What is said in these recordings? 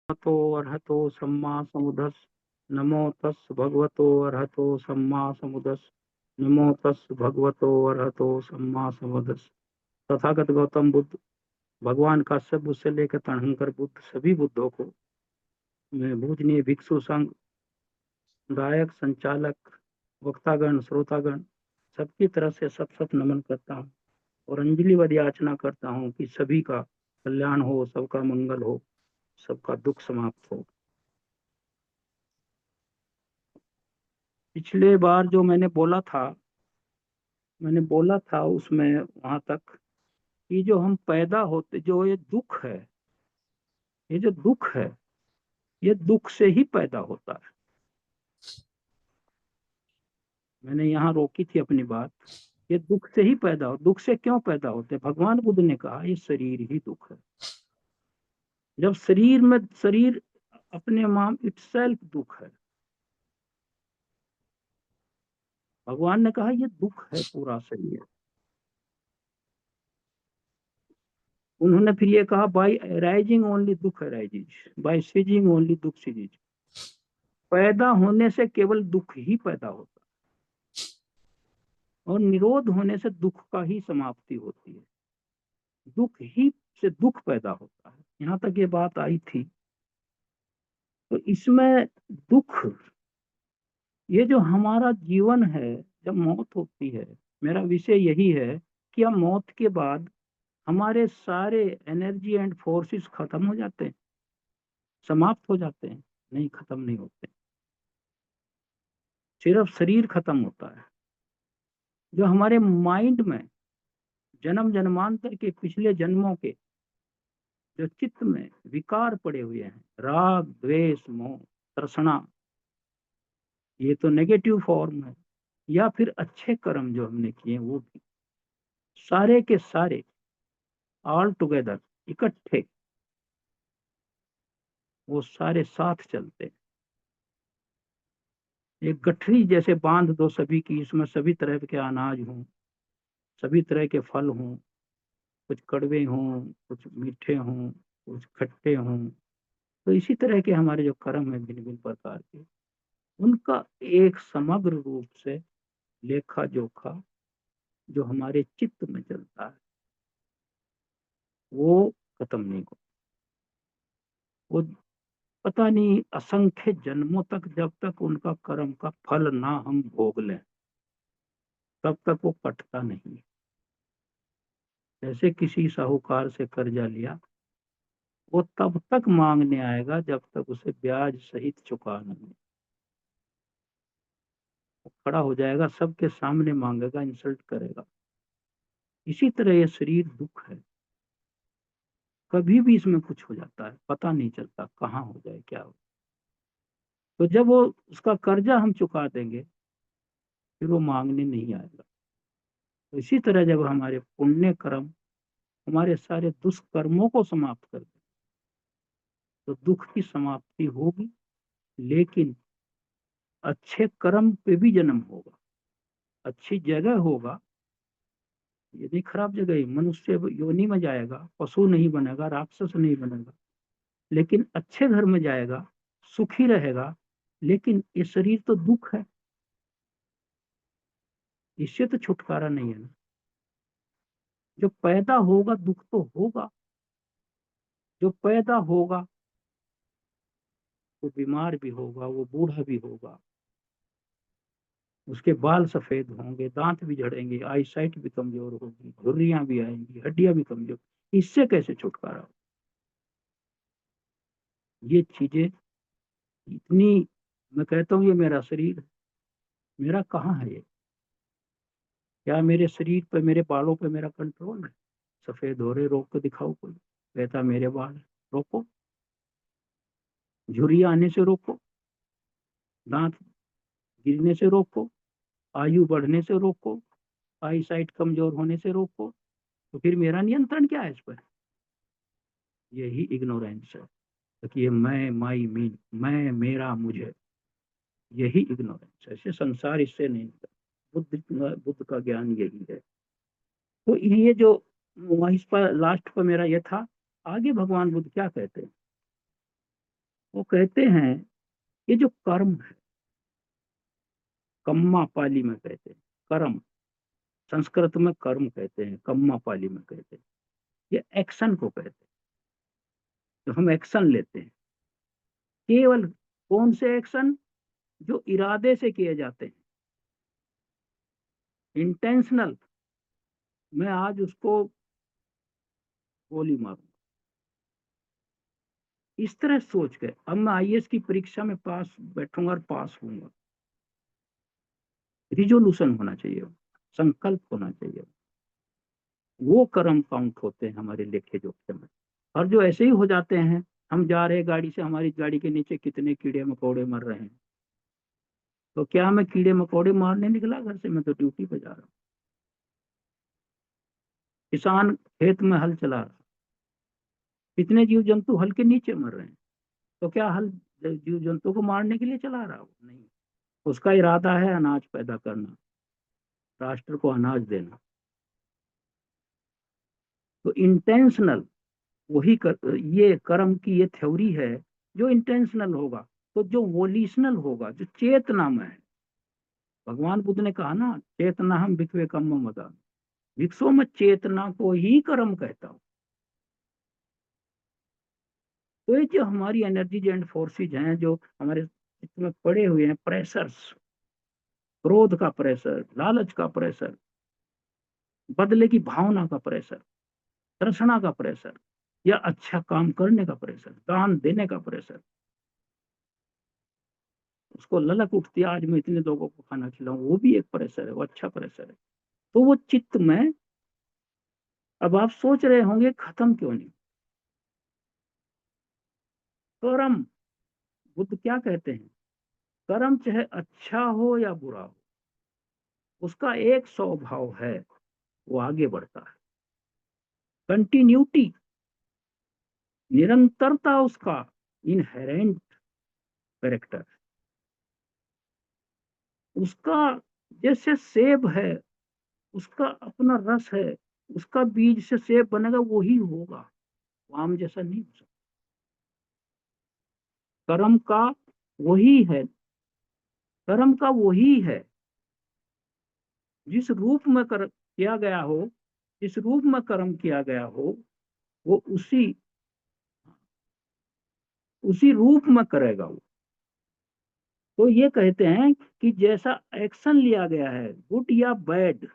तो अर्हतो सम्मा समुदस नमो तस् भगवतो अर्हतो सम्मा समुदस नमो तस् भगवतो अर्हतो सम्मा समुदस। तथागत गौतम बुद्ध भगवान का सब बुद्ध से लेकर तणहंकर बुद्ध सभी बुद्धों को मैं पूजनीय भिक्षु संघ गायक संचालक वक्तागण श्रोतागण सबकी तरफ से सत सत नमन करता हूँ और अंजलिवद याचना करता हूँ कि सभी का कल्याण हो, सबका मंगल हो, सबका दुख समाप्त हो। पिछले बार जो मैंने बोला था उसमें वहां तक कि जो हम पैदा होते, जो ये दुख है, ये दुख से ही पैदा होता है। मैंने यहाँ रोकी थी अपनी बात। ये दुख से ही पैदा हो, दुख से क्यों पैदा होते? भगवान बुद्ध ने कहा ये शरीर ही दुख है। जब शरीर अपने माम इटसेल्फ दुख है। भगवान ने कहा ये दुख है पूरा शरीर। उन्होंने फिर ये कहा बाय राइजिंग ओनली दुख राइजिज, बाय सीजिंग ओनली दुख सीजिज। पैदा होने से केवल दुख ही पैदा होता है और निरोध होने से दुख का ही समाप्ति होती है। दुख ही से दुख पैदा होता है। यहाँ तक ये बात आई थी। तो इसमें दुख, ये जो हमारा जीवन है, जब मौत होती है, मेरा विषय यही है कि हम मौत के बाद हमारे सारे एनर्जी एंड फोर्सेस खत्म हो जाते हैं, समाप्त हो जाते हैं? नहीं, खत्म नहीं होते। सिर्फ शरीर खत्म होता है। जो हमारे माइंड में जन्म जन्मांतर के पिछले जन्मों के जो चित्त में विकार पड़े हुए हैं, राग द्वेष मोह तृष्णा, ये तो नेगेटिव फॉर्म है। या फिर अच्छे कर्म जो हमने किए वो भी, सारे के सारे ऑल टुगेदर इकट्ठे, वो सारे साथ चलते। एक गठरी जैसे बांध दो सभी की, इसमें सभी तरह के अनाज हों, सभी तरह के फल हों, कुछ कड़वे हों, कुछ मीठे हों, कुछ खट्टे हों। तो इसी तरह के हमारे जो कर्म है भिन्न भिन्न प्रकार के, उनका एक समग्र रूप से लेखा जोखा जो हमारे चित्त में चलता है, वो खत्म नहीं हो। वो पता नहीं असंख्य जन्मों तक, जब तक उनका कर्म का फल ना हम भोग लें, तब तक वो कटता नहीं। जैसे किसी साहूकार से कर्जा लिया, वो तब तक मांगने आएगा जब तक उसे ब्याज सहित चुका नहीं। वो खड़ा हो जाएगा, सबके सामने मांगेगा, इंसल्ट करेगा। इसी तरह ये शरीर दुख है। कभी भी इसमें कुछ हो जाता है, पता नहीं चलता कहाँ हो जाए क्या हो। तो जब वो उसका कर्जा हम चुका देंगे, फिर वो मांगने नहीं आएगा। तो इसी तरह जब हमारे पुण्य कर्म हमारे सारे दुष्कर्मों को समाप्त कर दे, तो दुख की समाप्ति होगी। लेकिन अच्छे कर्म पे भी जन्म होगा, अच्छी जगह होगा। यदि खराब जगह ही, मनुष्य योनि में जाएगा, पशु नहीं बनेगा, राक्षस नहीं बनेगा, लेकिन अच्छे घर में जाएगा, सुखी रहेगा। लेकिन ये शरीर तो दुख है, इससे तो छुटकारा नहीं है ना। जो पैदा होगा दुख तो होगा। जो पैदा होगा वो बीमार भी होगा, वो बूढ़ा भी होगा, उसके बाल सफेद होंगे, दांत भी झड़ेंगे, आई साइट भी कमजोर होगी, झुर्रियां भी आएंगी, हड्डियां भी कमजोर। इससे कैसे छुटकारा हो? ये चीजें इतनी, मैं कहता हूँ ये मेरा शरीर है, मेरा कहाँ है ये? क्या मेरे शरीर पे, मेरे बालों पे मेरा कंट्रोल है? सफेद हो रहे, रोक के दिखाओ। कोई कहता मेरे बाल है, रोको। झुर्रियां आने से रोको, दांत गिरने से रोको, आयु बढ़ने से रोको, आई साइट कमजोर होने से रोको। तो फिर मेरा नियंत्रण क्या है इस पर? यही इग्नोरेंस है कि ये मैं, माई, मीन, मैं, मेरा, मुझे, यही इग्नोरेंस है। ऐसे संसार इससे नहीं निकलता। बुद्ध का ज्ञान यही है। तो ये जो वहीं पर लास्ट पर मेरा ये था। आगे भगवान बुद्ध क्या कहते हैं? वो कहते हैं ये जो कर्म है, कम्मा पाली में कहते हैं कर्म, संस्कृत में कर्म कहते हैं, कम्मा पाली में कहते हैं, ये एक्शन को कहते हैं। जो हम एक्शन लेते हैं, केवल कौन से एक्शन? जो इरादे से किए जाते हैं, इंटेंशनल। मैं आज उसको गोली मारूं, इस तरह सोच के अब मैं आईएएस की परीक्षा में पास बैठूंगा और पास होऊंगा। रिजोल्यूशन होना चाहिए, संकल्प होना चाहिए। वो कर्म काउंट होते हैं हमारे लेखे जोखे में। और जो ऐसे ही हो जाते हैं, हम जा रहे हैं गाड़ी से, हमारी गाड़ी के नीचे कितने कीड़े मकोड़े मर रहे हैं, तो क्या मैं कीड़े मकोड़े मारने निकला घर से? मैं तो ड्यूटी पे जा रहा हूँ। किसान खेत में हल चला रहा, कितने जीव जंतु हल के नीचे मर रहे हैं, तो क्या हल जीव जंतु को मारने के लिए चला रहा हो? नहीं, उसका इरादा है अनाज पैदा करना, राष्ट्र को अनाज देना। तो इंटेंशनल वही ये कर्म की ये थ्योरी है। जो इंटेंशनल होगा, तो जो वोल्यूशनल होगा, जो चेतना में है। भगवान बुद्ध ने कहा ना, चेतना हम विश्व कम मदा, विश्व में चेतना को ही कर्म कहता हूं। तो ये जो हमारी एनर्जीज एंड फोर्सेज हैं, जो हमारे इसमें पड़े हुए हैं, प्रेशर्स, क्रोध का प्रेशर, लालच का प्रेशर, बदले की भावना का प्रेशर, तृष्णा का प्रेशर, या अच्छा काम करने का प्रेशर, दान देने का प्रेशर, उसको ललक उठती है आज मैं इतने लोगों को खाना खिलाऊं, वो भी एक प्रेशर है, वो अच्छा प्रेशर है। तो वो चित्त में, अब आप सोच रहे होंगे खत्म क्यों नहीं? कर्म, बुद्ध क्या कहते हैं? कर्म चाहे अच्छा हो या बुरा हो, उसका एक स्वभाव है, वो आगे बढ़ता है। कंटिन्यूटी, निरंतरता उसका इनहेरेंट कैरेक्टर। उसका जैसे सेब है, उसका अपना रस है, उसका बीज से सेब बनेगा, वही होगा, आम जैसा नहीं हो सकता। कर्म का वही है, कर्म का वही है। जिस रूप में कर किया गया हो, जिस रूप में कर्म किया गया हो, वो उसी उसी रूप में करेगा वो। तो ये कहते हैं कि जैसा एक्शन लिया गया है, गुड या बैड,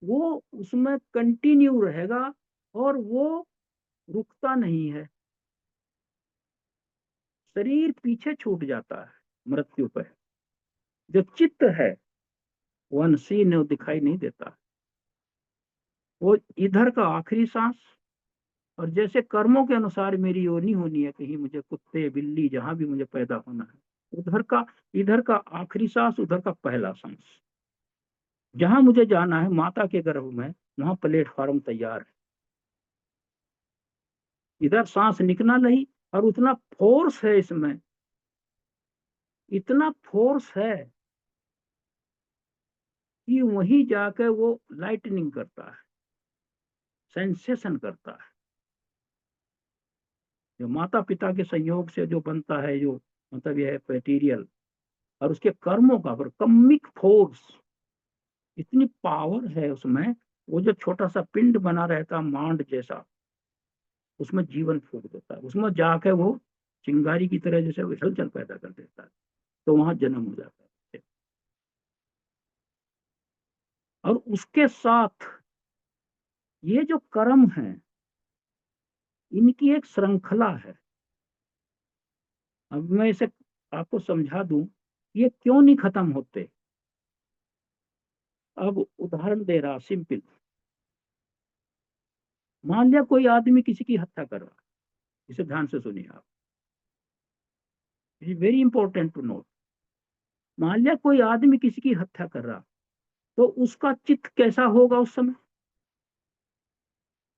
वो उसमें कंटिन्यू रहेगा, और वो रुकता नहीं है। शरीर पीछे छूट जाता है मृत्यु पर, जो चित्त है वो अनसीन है, वो दिखाई नहीं देता। वो इधर का आखिरी सांस, और जैसे कर्मों के अनुसार मेरी योनि होनी है, कहीं मुझे कुत्ते बिल्ली जहां भी मुझे पैदा होना है, उधर का, इधर का आखिरी सांस, उधर का पहला सांस। जहां मुझे जाना है माता के गर्भ में, वहां प्लेटफॉर्म तैयार है। इधर सांस निकला नहीं, और उतना फोर्स है इसमें, इतना फोर्स है कि वहीं जाकर वो लाइटनिंग करता है, सेंसेशन करता है। जो माता पिता के संयोग से जो बनता है, जो मतलब यह है मटेरियल, और उसके कर्मों का पर कमिक फोर्स, इतनी पावर है उसमें। वो जो छोटा सा पिंड बना रहता मांड जैसा, उसमें जीवन फूक देता है, उसमें जाके वो चिंगारी की तरह जैसे हलचल पैदा कर देता है, तो वहां जन्म हो जाता है। और उसके साथ ये जो कर्म है, इनकी एक श्रृंखला है। अब मैं इसे आपको समझा दूं, ये क्यों नहीं खत्म होते। अब उदाहरण दे रहा सिंपल, मान लिया कोई आदमी किसी की हत्या कर रहा है, इसे ध्यान से सुनिए आप, it is very important to note. मान लिया कोई आदमी किसी की हत्या कर रहा, तो उसका चित्त कैसा होगा उस समय?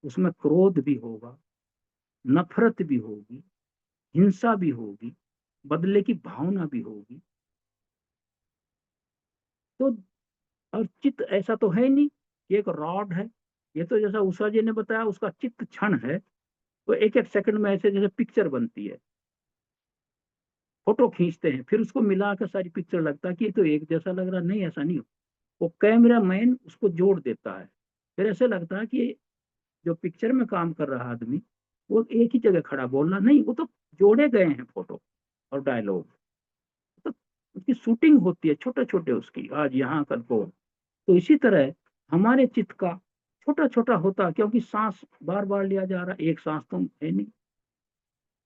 उसमें क्रोध भी होगा, नफरत भी होगी, हिंसा भी होगी, बदले की भावना भी होगी। तो और चित्त ऐसा तो है नहीं कि एक रॉड है। ये तो जैसा उषा जी ने बताया, उसका चित्त क्षण है, तो एक एक सेकंड में ऐसे जैसे पिक्चर बनती है, फोटो खींचते हैं, फिर उसको मिलाकर सारी पिक्चर लगता है कि ये तो एक जैसा लग रहा, नहीं ऐसा नहीं हो। वो कैमरा मैन उसको जोड़ देता है, फिर ऐसे लगता है कि जो पिक्चर में काम कर रहा आदमी वो एक ही जगह खड़ा बोल रहा, नहीं वो तो जोड़े गए हैं फोटो और डायलॉग। तो उसकी शूटिंग होती है छोटे छोटे, उसकी आज यहाँ कल को। तो इसी तरह हमारे चित्त का छोटा छोटा होता, क्योंकि सांस बार बार लिया जा रहा, एक सांस तो है नहीं,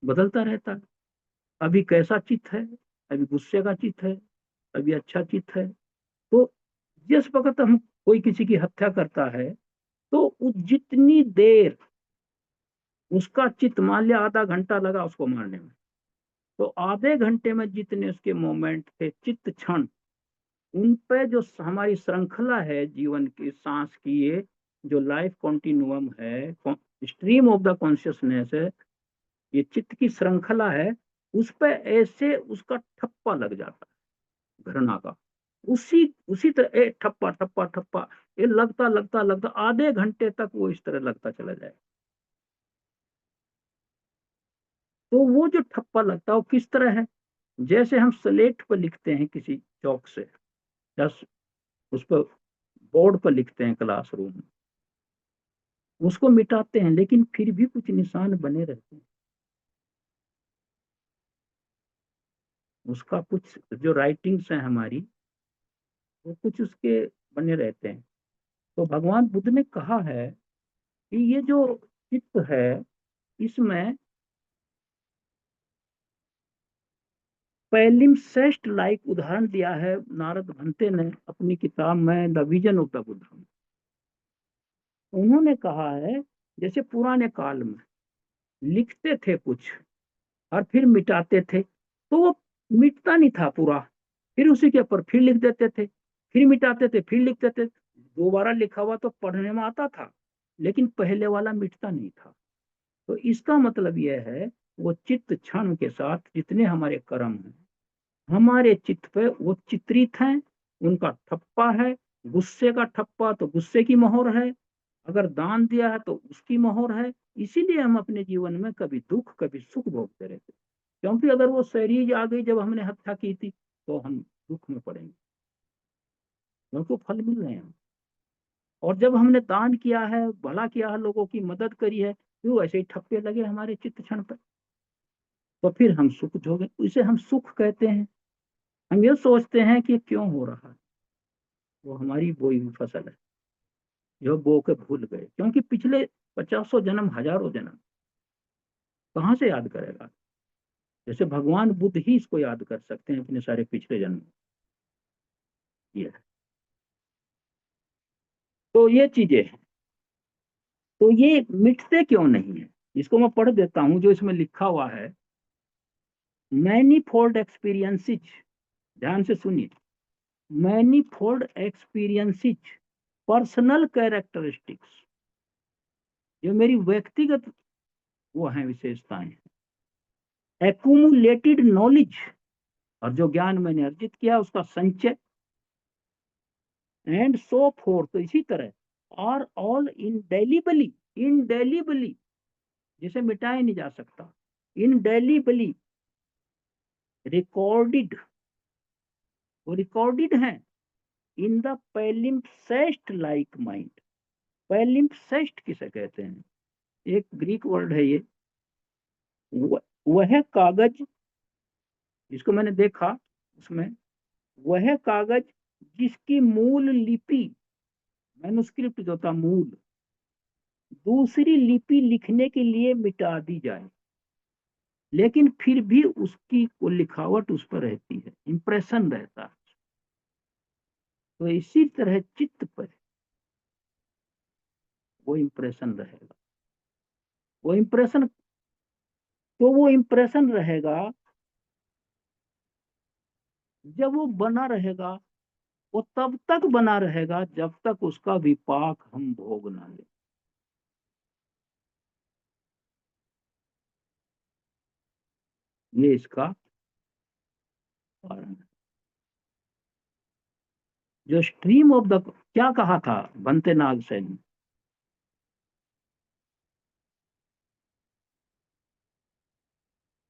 बदलता रहता है। अभी कैसा चित्त है, अभी गुस्से का चित्त है, अभी अच्छा चित्त है। तो जिस वक्त हम कोई किसी की हत्या करता है, तो जितनी देर उसका चित्त, मान लिया आधा घंटा लगा उसको मारने में, तो आधे घंटे में जितने उसके मोमेंट थे, चित्त क्षण, उन पे जो हमारी श्रृंखला है जीवन की, सांस की, ये जो लाइफ कॉन्टिन्यूअम है, स्ट्रीम ऑफ द कॉन्शियसनेस है, ये चित्त की श्रृंखला है, उस पे ऐसे उसका ठप्पा लग जाता है घृणा का। उसी उसी तरह ठप्पा ठप्पा ठप्पा, ये लगता लगता लगता आधे घंटे तक वो इस तरह लगता चला जाए। तो वो जो ठप्पा लगता है वो किस तरह है, जैसे हम स्लेट पर लिखते हैं किसी चौक से, या उस पर बोर्ड पर लिखते हैं क्लासरूम में, उसको मिटाते हैं लेकिन फिर भी कुछ निशान बने रहते हैं, उसका कुछ जो राइटिंग्स हैं हमारी, वो कुछ उसके बने रहते हैं। तो भगवान बुद्ध ने कहा है कि ये जो चित्त है, इसमें पैलिम्सेस्ट लाइक उदाहरण दिया है नारद भंते ने अपनी किताब में the vision of the Buddha. उन्होंने कहा है जैसे पुराने काल में लिखते थे कुछ और फिर मिटाते थे, तो वो मिटता नहीं था पूरा, फिर उसी के ऊपर फिर लिख देते थे, फिर मिटाते थे, फिर लिखते थे, दोबारा लिखा हुआ तो पढ़ने में आता था, लेकिन पहले वाला मिटता नहीं था। तो इसका मतलब यह है, वो चित्त क्षण के साथ जितने हमारे कर्म हैं, हमारे चित्त पे वो चित्रित हैं, उनका ठप्पा है। गुस्से का ठप्पा तो गुस्से की मोहर है, अगर दान दिया है तो उसकी मोहर है। इसीलिए हम अपने जीवन में कभी दुख कभी सुख भोगते रहते, क्योंकि अगर वो शरीर आ गई जब हमने हत्या की थी, तो हम दुख में पड़ेंगे, क्योंकि फल मिल रहे हैं। और जब हमने दान किया है, भला किया है, लोगों की मदद करी है, तो वैसे ही ठप्पे लगे हमारे चित्त क्षण पर, तो फिर हम सुख भोगे, इसे हम सुख कहते हैं। हम ये सोचते हैं कि क्यों हो रहा है, वो हमारी बोई हुई फसल है जो बो के भूल गए, क्योंकि पिछले 50 जन्म, हजारों जन्म कहाँ से याद करेगा। जैसे भगवान बुद्ध ही इसको याद कर सकते हैं अपने सारे पिछले जन्म। ये तो ये चीजें हैं। तो ये मिटते क्यों नहीं है, इसको मैं पढ़ देता हूं जो इसमें लिखा हुआ है। मैनी फोल्ड एक्सपीरियंसिस, ध्यान से सुनिए, many fold experiences, personal characteristics, जो मेरी व्यक्तिगत वो है विशेषताएं, एक्यूमुलेटेड नॉलेज, और जो ज्ञान मैंने अर्जित किया उसका संचय, एंड सो फोर्थ, तो इसी तरह, आर ऑल इंडेलिबली, इंडेलिबली, जिसे मिटाया नहीं जा सकता, इंडेलिबली रिकॉर्डेड, वो रिकॉर्डेड है इन द पैलिम्पसेस्ट लाइक माइंड। पैलिम्पसेस्ट किसे कहते हैं, एक ग्रीक वर्ड है ये, वह कागज, जिसको मैंने देखा उसमें, वह कागज जिसकी मूल लिपि, मैन्युस्क्रिप्ट जो था मूल, दूसरी लिपि लिखने के लिए मिटा दी जाए, लेकिन फिर भी उसकी वो लिखावट उस पर रहती है, इंप्रेशन रहता है। तो इसी तरह चित्त पर वो इंप्रेशन रहेगा, वो इंप्रेशन, तो वो इंप्रेशन रहेगा, जब वो बना रहेगा, वो तब तक बना रहेगा जब तक उसका विपाक हम भोग ना ले। ये इसका कारण है। जो स्ट्रीम ऑफ द, क्या कहा था बनते नाग सेन,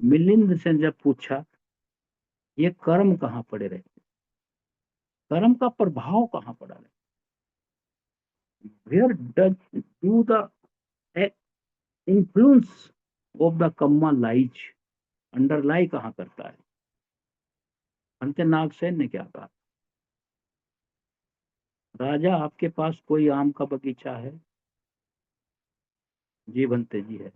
मिलिंद से जब पूछा ये कर्म कहाँ पड़े रहते, कर्म का प्रभाव कहाँ पड़ा रहता, where does do the influence of the karma lies, underlie कहाँ करता है। अंत्यनाग सेन ने क्या कहा, राजा आपके पास कोई आम का बगीचा है? जी बनते जी है।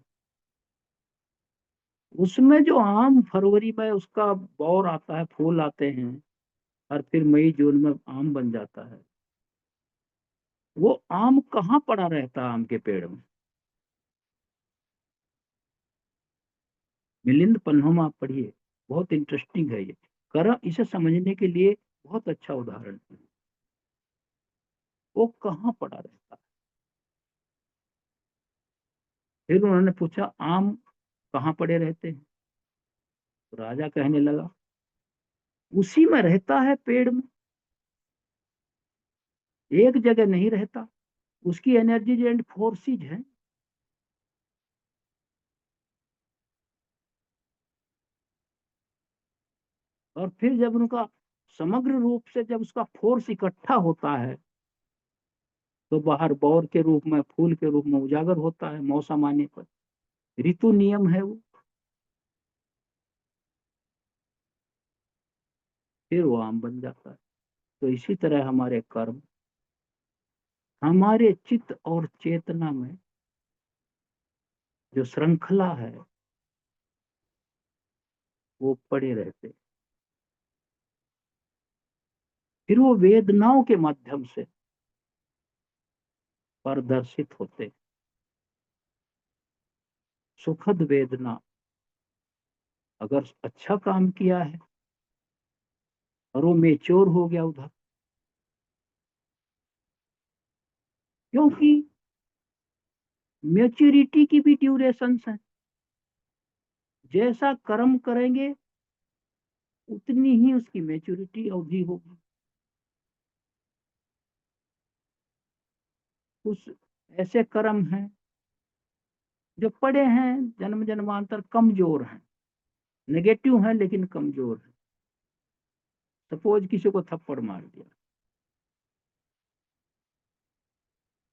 उसमें जो आम फरवरी में उसका बौर आता है, फूल आते हैं, और फिर मई जून में आम बन जाता है, वो आम कहाँ पड़ा रहता है आम के पेड़ में? मिलिंद पन्नों में आप पढ़िए, बहुत इंटरेस्टिंग है ये। कर इसे समझने के लिए बहुत अच्छा उदाहरण है, वो कहाँ पड़ा रहता है। फिर उन्होंने पूछा आम कहाँ पड़े रहते हैं, तो राजा कहने लगा उसी में रहता है, पेड़ में, एक जगह नहीं रहता, उसकी एनर्जीज एंड फोर्सेज है। और फिर जब उनका समग्र रूप से जब उसका फोर्स इकट्ठा होता है, तो बाहर बौर के रूप में, फूल के रूप में उजागर होता है, मौसम आने पर। ऋतु नियम है वो, फिर वो आम बन जाता है। तो इसी तरह हमारे कर्म, हमारे चित्त और चेतना में जो श्रृंखला है, वो पड़े रहते, फिर वो वेदनाओं के माध्यम से प्रदर्शित होते। सुखद वेदना, अगर अच्छा काम किया है और वो मेच्योर हो गया उधर, क्योंकि मेच्योरिटी की भी ड्यूरेशंस है, जैसा कर्म करेंगे उतनी ही उसकी मेच्योरिटी अवधि होगी। कुछ ऐसे कर्म हैं जो पड़े हैं जन्म जन्मांतर, कमजोर हैं, नेगेटिव हैं लेकिन कमजोर हैं। सपोज किसी को थप्पड़ मार दिया,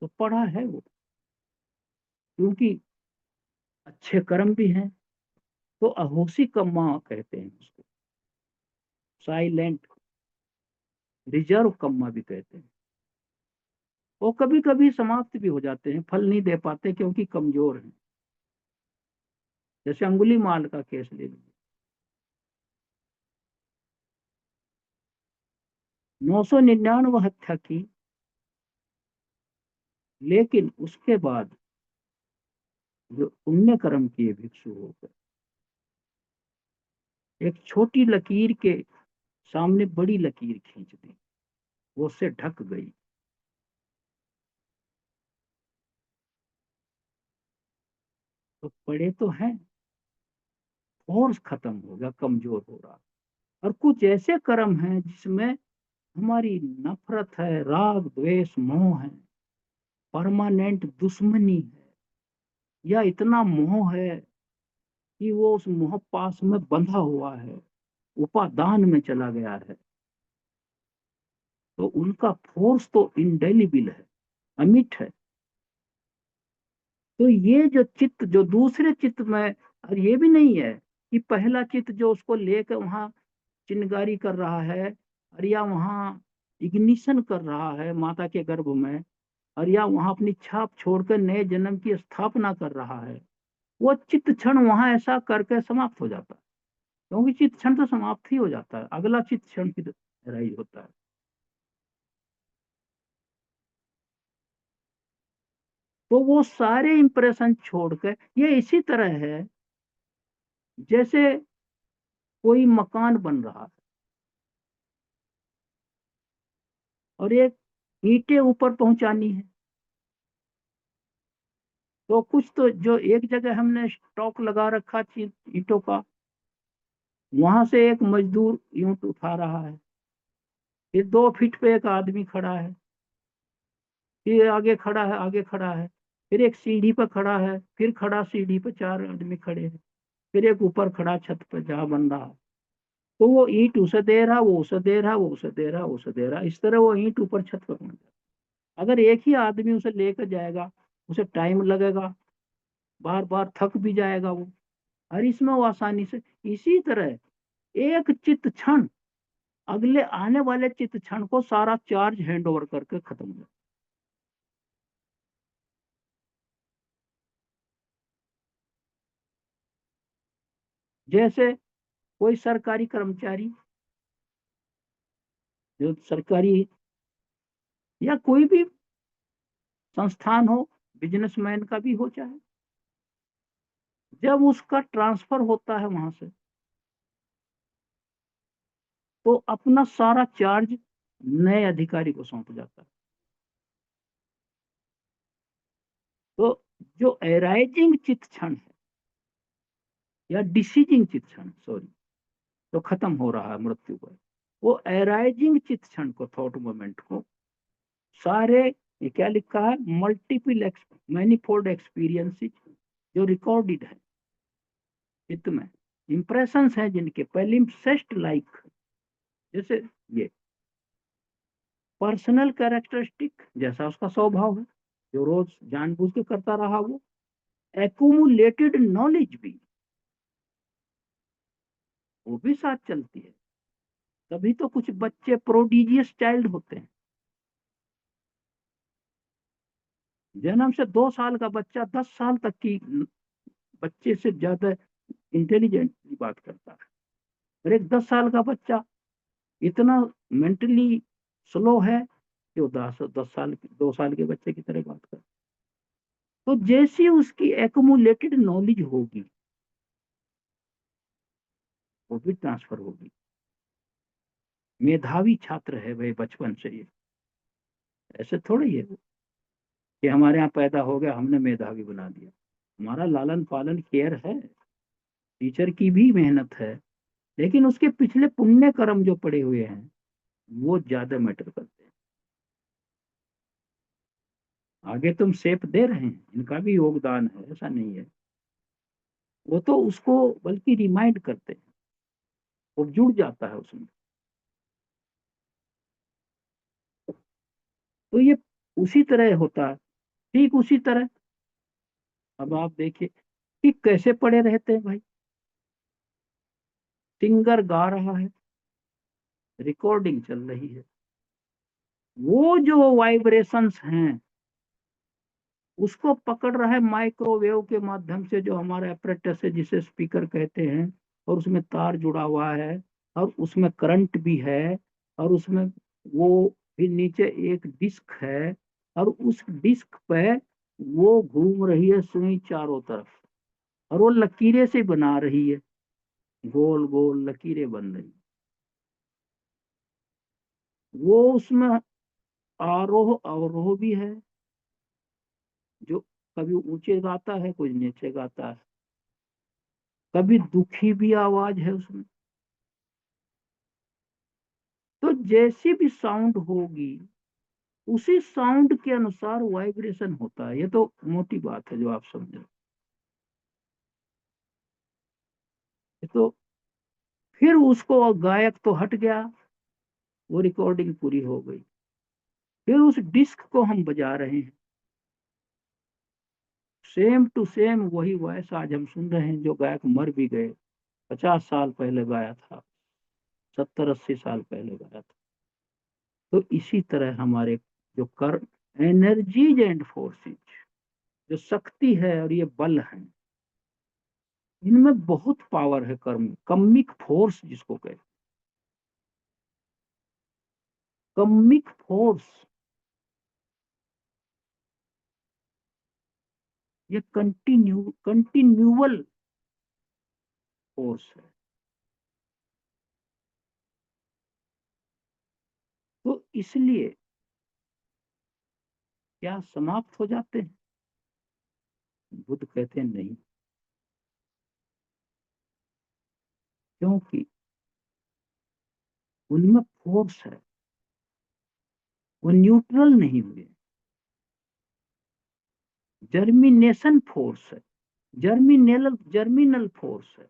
तो पढ़ा है वो, क्योंकि अच्छे कर्म भी हैं, तो अहोसी कम्मा कहते हैं उसको, साइलेंट रिजर्व कम्मा भी कहते हैं। वो कभी कभी समाप्त भी हो जाते हैं, फल नहीं दे पाते क्योंकि कमजोर हैं। जैसे अंगुली माल का केस ले लीजिए, 999 हत्या की, लेकिन उसके बाद जो पुण्य कर्म किए भिक्षु होकर, एक छोटी लकीर के सामने बड़ी लकीर खींच दी, वो उससे ढक गई, तो पड़े तो हैं, फोर्स खत्म हो गया, कमजोर हो रहा। और कुछ ऐसे कर्म हैं जिसमें हमारी नफरत है, राग द्वेष मोह है, परमानेंट दुश्मनी है, या इतना मोह है कि वो उस मोह पास में बंधा हुआ है, उपादान में चला गया है, तो उनका फोर्स तो इंडेलिबल है, अमिट है। तो ये जो चित्त जो दूसरे चित्त में, और ये भी नहीं है कि पहला चित्त जो उसको लेकर वहां चिनगारी कर रहा है, और या वहां इग्निशन कर रहा है माता के गर्भ में, और या वहां अपनी छाप छोड़कर नए जन्म की स्थापना कर रहा है, वो चित्त क्षण वहां ऐसा करके समाप्त हो जाता है। क्योंकि चित्त क्षण तो समाप्त ही हो जाता है, अगला चित्त क्षण की राइज होता है। तो वो सारे इंप्रेशन छोड़कर, ये इसी तरह है जैसे कोई मकान बन रहा है और एक ईंटें ऊपर पहुंचानी है, तो कुछ तो जो एक जगह हमने स्टॉक लगा रखा ईंटों का, वहां से एक मजदूर ईंट उठा रहा है, फिर 2 फीट पे एक आदमी खड़ा है, फिर आगे खड़ा है, आगे खड़ा है, फिर एक सीढ़ी पर खड़ा है, फिर खड़ा सीढ़ी पर 4 आदमी खड़े हैं, फिर एक ऊपर खड़ा छत पर जहाँ बन रहा है। तो वो ईंट उसे दे रहा, वो उसे दे रहा, वो उसे दे रहा, उसे दे रहा, इस तरह वो ईंट ऊपर छत पर पहुंच जाता। अगर एक ही आदमी उसे लेकर जाएगा, उसे टाइम लगेगा, बार बार थक भी जाएगा वो। और इसमें वो आसानी से, इसी तरह एक चित्त क्षण अगले आने वाले चित्त क्षण को सारा चार्ज हैंड ओवर करके खत्म हो। जैसे कोई सरकारी कर्मचारी, जो सरकारी या कोई भी संस्थान हो, बिजनेसमैन का भी हो चाहे, जब उसका ट्रांसफर होता है वहां से, तो अपना सारा चार्ज नए अधिकारी को सौंप जाता है। तो जो एराइजिंग चित्त क्षण है, या डिसीजिंग चित्त क्षण, सॉरी, जो खत्म हो रहा है मृत्यु पर, वो एराइजिंग चित्त क्षण को, थॉट मोमेंट को, सारे, ये क्या लिखा है, मल्टीपल मैनीफोल्ड एक्सपीरियंसेस जो रिकॉर्डेड है चित्त में, इंप्रेशंस हैं जिनके पेलिम्सेस्ट लाइक, जैसे ये पर्सनल कैरेक्टरिस्टिक, जैसा उसका स्वभाव है, जो रोज जानबूझ के करता रहा वो, एक्यूमुलेटेड नॉलेज भी, वो भी साथ चलती है। तभी तो कुछ बच्चे प्रोडिजियस चाइल्ड होते हैं। जन्म से 2 साल का बच्चा 10 साल तक की बच्चे से ज्यादा इंटेलिजेंटली बात करता है। और एक 10 साल का बच्चा इतना मेंटली स्लो है कि वो 10 साल 2 साल के बच्चे की तरह बात करता है। तो जैसी उसकी एक्यूमुलेटेड नॉलेज होगी, वो भी ट्रांसफर होगी। मेधावी छात्र है वह बचपन से ही, ऐसे थोड़ी है कि हमारे यहाँ पैदा हो गया हमने मेधावी बना दिया। हमारा लालन पालन केयर है, टीचर की भी मेहनत है, लेकिन उसके पिछले पुण्य कर्म जो पड़े हुए हैं, वो ज्यादा मैटर करते हैं। आगे तुम सेप दे रहे हैं, इनका भी योगदान है, ऐसा नहीं है। वो तो उसको बल्कि रिमाइंड करते हैं, वो जुड़ जाता है उसमें। तो ये उसी तरह होता है, ठीक उसी तरह। अब आप देखिए कि कैसे पड़े रहते हैं भाई, सिंगर गा रहा है, रिकॉर्डिंग चल रही है, वो जो वाइब्रेशंस हैं उसको पकड़ रहा है माइक्रोवेव के माध्यम से, जो हमारा एपरेटस है जिसे स्पीकर कहते हैं, और उसमें तार जुड़ा हुआ है, और उसमें करंट भी है, और उसमें वो फिर नीचे एक डिस्क है, और उस डिस्क पे वो घूम रही है सुई चारों तरफ, और वो लकीरें से बना रही है, गोल गोल लकीरें बन रही। वो उसमें आरोह अवरोह भी है, जो कभी ऊंचे गाता है, कोई नीचे गाता है, कभी दुखी भी आवाज है उसमें। तो जैसी भी साउंड होगी, उसी साउंड के अनुसार वाइब्रेशन होता है। ये तो मोटी बात है जो आप समझो। ये तो फिर उसको गायक तो हट गया, वो रिकॉर्डिंग पूरी हो गई, फिर उस डिस्क को हम बजा रहे हैं, सेम टू सेम वही वॉइस आज हम सुन रहे हैं। जो गायक मर भी गए, 50 साल पहले गाया था, 70-80 साल पहले गाया था। तो इसी तरह हमारे जो कर एनर्जीज एंड फोर्सेज, जो शक्ति है और ये बल है, इनमें बहुत पावर है। कर्म कम्मिक फोर्स जिसको कहते, कम्मिक फोर्स, ये कंटिन्यूअल फोर्स है। तो इसलिए क्या समाप्त हो जाते हैं? बुद्ध कहते हैं नहीं, क्योंकि उनमें फोर्स है, वो न्यूट्रल नहीं हुए। जर्मिनेशन फोर्स है, जर्मिनल फोर्स है।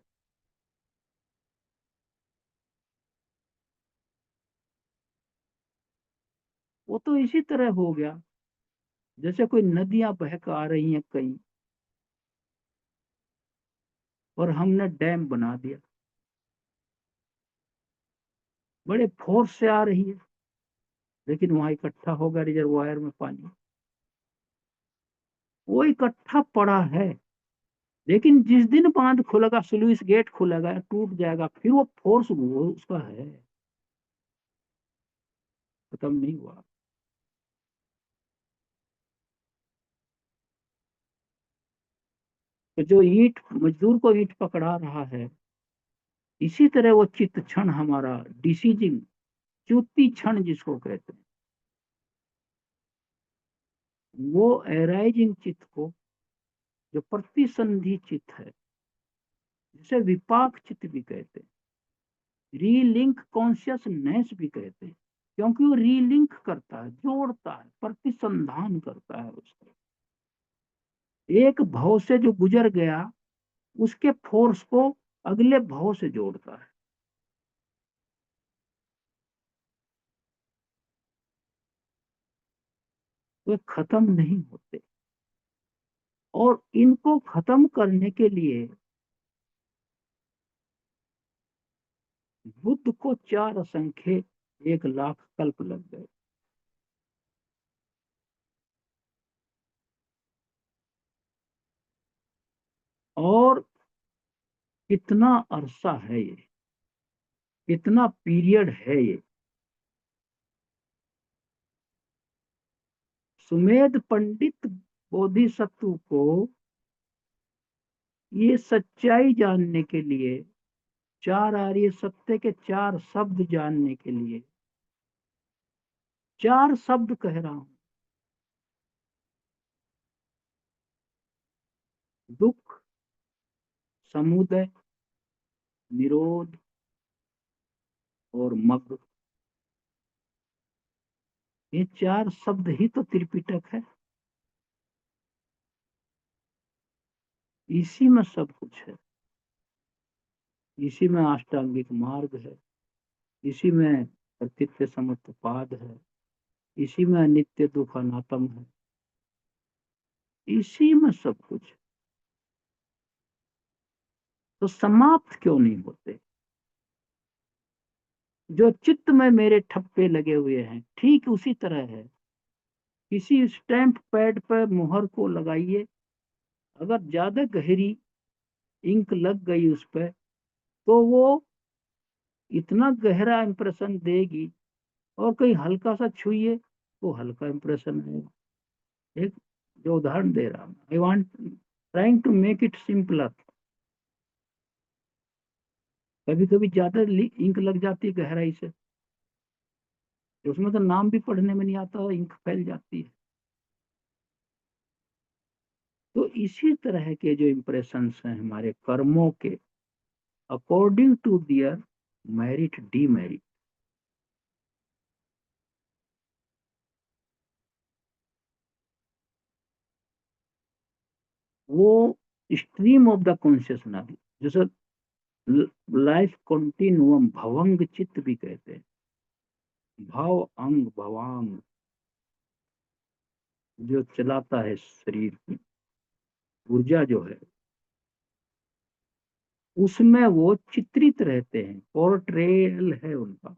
वो तो इसी तरह हो गया जैसे कोई नदियां बह कर आ रही हैं कहीं, और हमने डैम बना दिया, बड़े फोर्स से आ रही है, लेकिन वहां इकट्ठा होगा रिजर्वायर में पानी, वो इकट्ठा पड़ा है। लेकिन जिस दिन बांध खुलेगा, स्लुइस गेट खुलेगा, टूट जाएगा, फिर वो फोर्स वो उसका है, खत्म नहीं हुआ। तो जो ईंट मजदूर को ईंट पकड़ा रहा है, इसी तरह वो चित्त क्षण हमारा डिसीजिंग, च्युति क्षण जिसको कहते हैं, वो एराइजिंग चित्त को, जो प्रतिसंधि चित्त है, जिसे विपाक चित्त भी कहते हैं, रीलिंक कॉन्शियसनेस भी कहते हैं, क्योंकि वो रीलिंक करता है, जोड़ता है, प्रतिसंधान करता है उसको, एक भाव से जो गुजर गया उसके फोर्स को अगले भाव से जोड़ता है। वे खत्म नहीं होते, और इनको खत्म करने के लिए बुद्ध को 4 असंख्य 1 लाख कल्प लग गए। और कितना अरसा है ये, कितना पीरियड है ये। सुमेध पंडित बोधिसत्व को ये सच्चाई जानने के लिए, 4 आर्य सत्य के 4 शब्द जानने के लिए, 4 शब्द कह रहा हूं, दुख, समुदय, निरोध और मग्न, ये 4 शब्द ही तो त्रिपिटक है। इसी में सब कुछ है, इसी में अष्टांगिक मार्ग है, इसी में प्रतीत्य समुत्पाद है, इसी में नित्य दुख अनात्म है, इसी में सब कुछ। तो समाप्त क्यों नहीं होते? जो चित्त में मेरे ठप्पे लगे हुए हैं, ठीक उसी तरह है। किसी स्टैंप पैड पर मुहर को लगाइए, अगर ज्यादा गहरी इंक लग गई उस पर, तो वो इतना गहरा इंप्रेशन देगी, और कहीं हल्का सा छुइए तो हल्का इंप्रेशन आएगा। एक जो उदाहरण दे रहा हूँ, I want trying to make it simpler. कभी कभी ज्यादा इंक लग जाती है गहराई से, उसमें तो नाम भी पढ़ने में नहीं आता, इंक फैल जाती है। तो इसी तरह के जो इम्प्रेशंस हैं हमारे कर्मों के, according to their merit demerit, वो स्ट्रीम ऑफ द कॉन्शियसनेस, जैसे लाइफ कंटिन्यूअम, भवंग चित्त भी कहते हैं, भाव अंग भवांग, जो चलाता है शरीर की ऊर्जा जो है, उसमें वो चित्रित रहते हैं, पोर्ट्रेयल है उनका।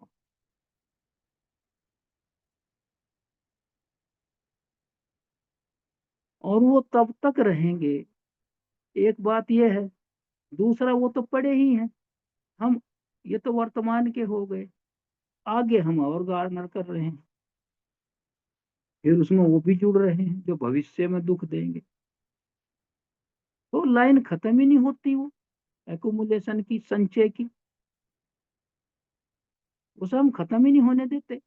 और वो तब तक रहेंगे, एक बात ये है। दूसरा, वो तो पड़े ही हैं, हम ये तो वर्तमान के हो गए, आगे हम और गार्नर कर रहे हैं, फिर उसमें वो भी जुड़ रहे हैं जो भविष्य में दुख देंगे। तो लाइन खत्म ही नहीं होती, वो एकुमुलेशन की, संचय की, उसे हम खत्म ही नहीं होने देते।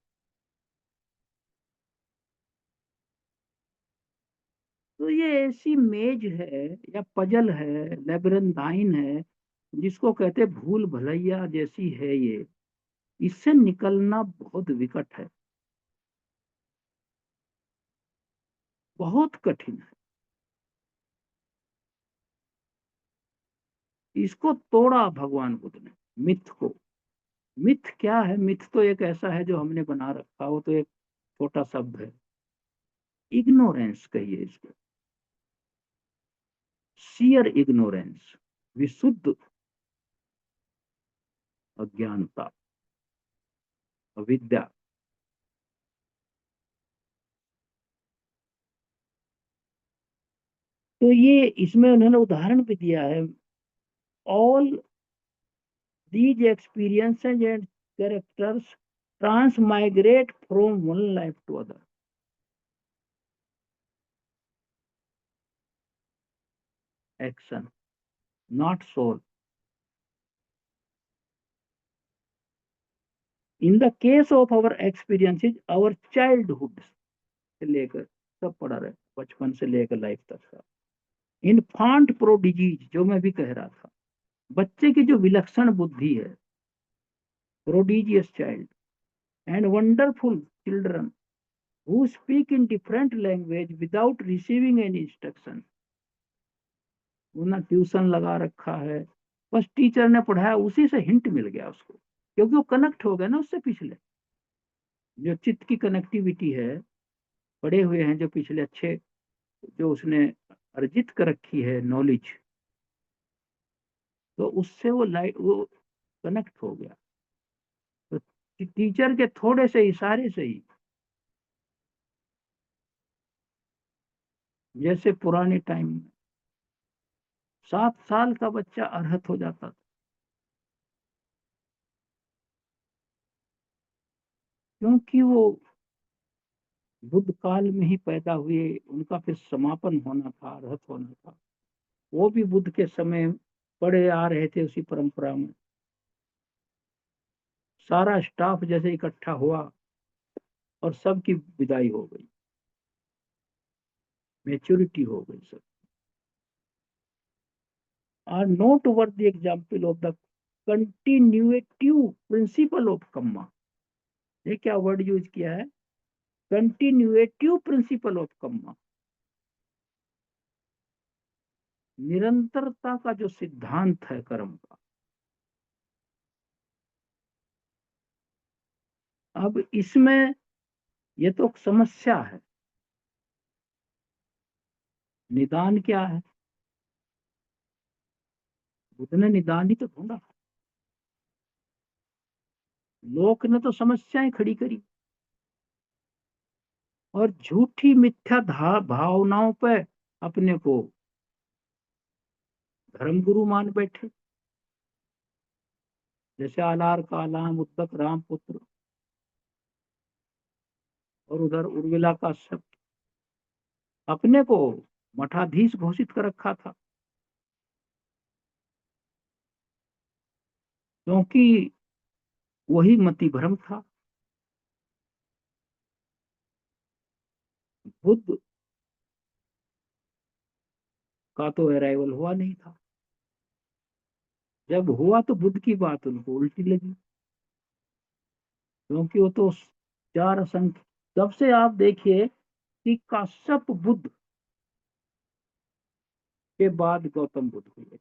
तो ये ऐसी मेज है या पजल है, लेबरंथाइन है, जिसको कहते भूल भुलैया जैसी है ये, इससे निकलना बहुत विकट है, बहुत कठिन है। इसको तोड़ा भगवान बुद्ध ने, मिथ को। मिथ क्या है? मिथ तो एक ऐसा है जो हमने बना रखा, वो तो एक छोटा शब्द है, इग्नोरेंस कहिए इसको, सियर इग्नोरेंस, विशुद्ध अज्ञानता, अविद्या। तो ये इसमें उन्होंने उदाहरण भी दिया है, all these experiences and characters transmigrate from one life to other, action not soul. In the case of our experiences our childhood से लेकर, सब पढ़ा रहे, बचपन से लेकर लाइफ तक का, इन्फांट प्रोडिजीज जो मैं भी कह रहा था, बच्चे की जो विलक्षण बुद्धि है, prodigious child, and wonderful children who speak in different language without receiving any instruction. ना ट्यूशन लगा रखा है, बस टीचर ने पढ़ाया, उसी से हिंट मिल गया उसको, क्योंकि वो कनेक्ट हो गया ना उससे पिछले, जो चित्त की कनेक्टिविटी है, पढ़े हुए हैं जो पिछले अच्छे, जो उसने अर्जित कर रखी है नॉलेज, तो उससे वो लाइट वो कनेक्ट हो गया। तो टीचर के थोड़े से इशारे से ही, जैसे पुराने टाइम में 7 साल का बच्चा अर्हत हो जाता था, क्योंकि वो बुद्ध काल में ही पैदा हुए, उनका फिर समापन होना था, अर्हत होना था। वो भी बुद्ध के समय पढ़े आ रहे थे उसी परंपरा में, सारा स्टाफ जैसे इकट्ठा हुआ और सबकी विदाई हो गई, मेच्योरिटी हो गई सब। Are not worthy example of the continuative principle of karma. ये क्या वर्ड यूज किया है, कंटिन्यूएटिव प्रिंसिपल ऑफ कम्मा, निरंतरता का जो सिद्धांत है कर्म का। अब इसमें ये तो समस्या है, निदान क्या है, बुद्ध ने निदान ही तो ढूंढा, लोक ने तो समस्याएं खड़ी करी और झूठी मिथ्या भावनाओं पे अपने को धर्मगुरु मान बैठे, जैसे आलार कालाम उद्दक रामपुत्र, और उधर उर्मिला का सब अपने को मठाधीश घोषित कर रखा था, क्योंकि वही मति भ्रम था। बुद्ध का तो अराइवल हुआ नहीं था, जब हुआ तो बुद्ध की बात उनको उल्टी लगी, क्योंकि वो तो चार असंख्य, जब से आप देखिए कि काश्यप बुद्ध के बाद गौतम बुद्ध हुए,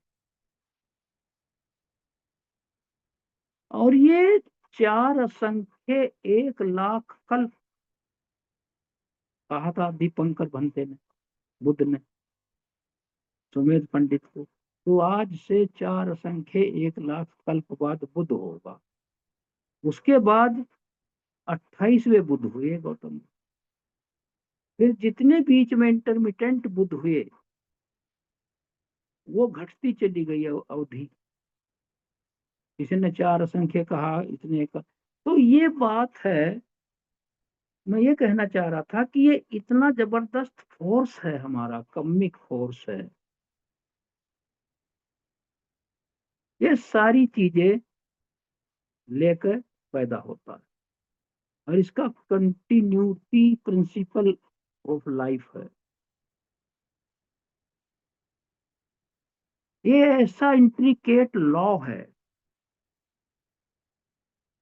और ये चार असंख्य 1 लाख कल्प कहा था दीपंकर भंते ने, बुद्ध ने सुमेध पंडित को। तो आज से चार असंख्य 1 लाख कल्प बाद बुद्ध होगा, उसके बाद 28वें बुद्ध हुए गौतम बुद्ध। फिर जितने बीच में इंटरमिटेंट बुद्ध हुए, वो घटती चली गई अवधि, किसी ने चार असंख्य कहा, इतने का। तो ये बात है, मैं ये कहना चाह रहा था कि ये इतना जबरदस्त फोर्स है, हमारा कम्मिक फोर्स है, ये सारी चीजें लेकर पैदा होता है, और इसका कंटिन्यूटी प्रिंसिपल ऑफ लाइफ है। ये ऐसा इंट्रिकेट लॉ है,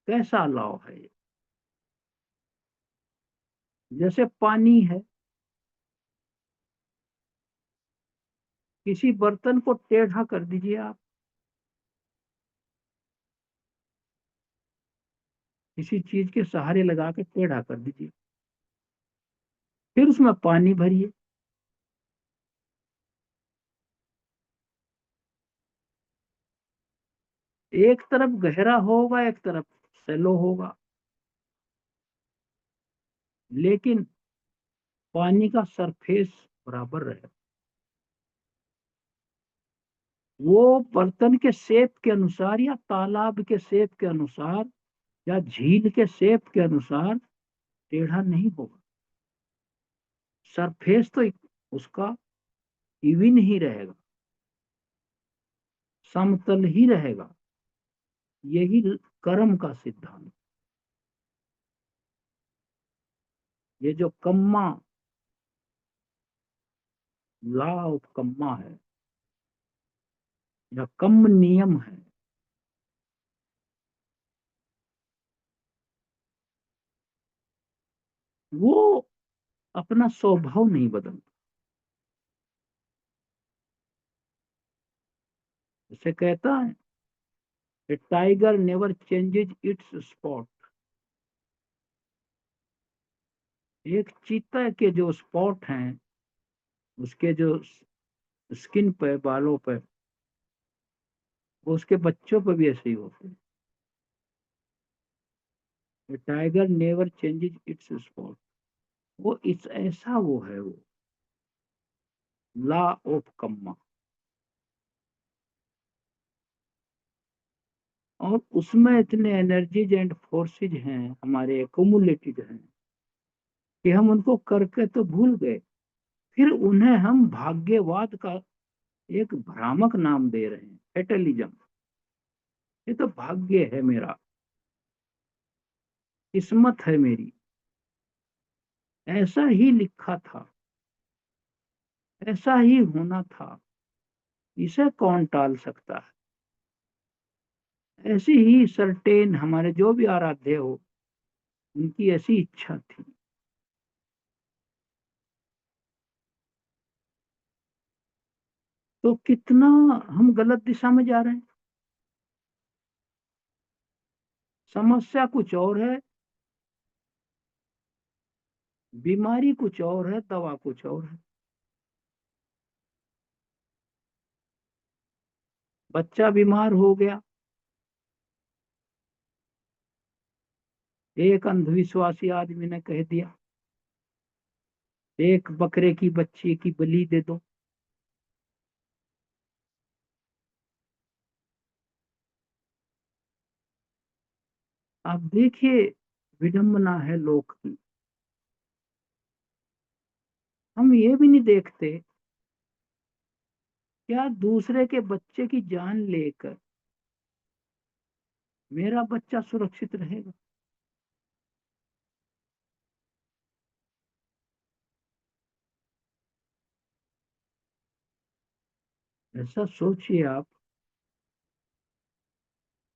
कैसा लॉ है ये, जैसे पानी है, किसी बर्तन को टेढ़ा कर दीजिए आप, किसी चीज के सहारे लगा के टेढ़ा कर दीजिए, फिर उसमें पानी भरिए। एक तरफ गहरा होगा, एक तरफ सैलो होगा, लेकिन पानी का सरफेस बराबर रहे। वो बर्तन के शेप के अनुसार या तालाब के शेप के अनुसार या झील के शेप के अनुसार टेढ़ा नहीं होगा। सरफेस तो उसका इवन ही रहेगा, समतल ही रहेगा। यही कर्म का सिद्धांत। ये जो कम्मा, लॉ ऑफ कम्मा है या कम नियम है, वो अपना स्वभाव नहीं बदलता। इसे कहता है a tiger never changes its spot. एक चीता के जो स्पॉट हैं, उसके जो स्किन पे, बालों पे, वो उसके बच्चों पे भी ऐसे ही होते हैं। A tiger never changes its spot. वो इस ऐसा वो है, वो लॉ ऑफ कम्मा। और उसमें इतने एनर्जीज एंड फोर्सेज हैं, हमारे एक्यूमुलेटेड हैं, कि हम उनको करके तो भूल गए। फिर उन्हें हम भाग्यवाद का एक भ्रामक नाम दे रहे हैं, फेटलिज्म। ये तो भाग्य है मेरा, किस्मत है मेरी, ऐसा ही लिखा था, ऐसा ही होना था, इसे कौन टाल सकता है। ऐसी ही सर्टेन हमारे जो भी आराध्य हो, उनकी ऐसी इच्छा थी। तो कितना हम गलत दिशा में जा रहे हैं। समस्या कुछ और है, बीमारी कुछ और है, दवा कुछ और है। बच्चा बीमार हो गया, एक अंधविश्वासी आदमी ने कह दिया एक बकरे की बच्ची की बलि दे दो। आप देखिए, विडंबना है लोक की। हम ये भी नहीं देखते, क्या दूसरे के बच्चे की जान लेकर मेरा बच्चा सुरक्षित रहेगा। ऐसा सोचिए आप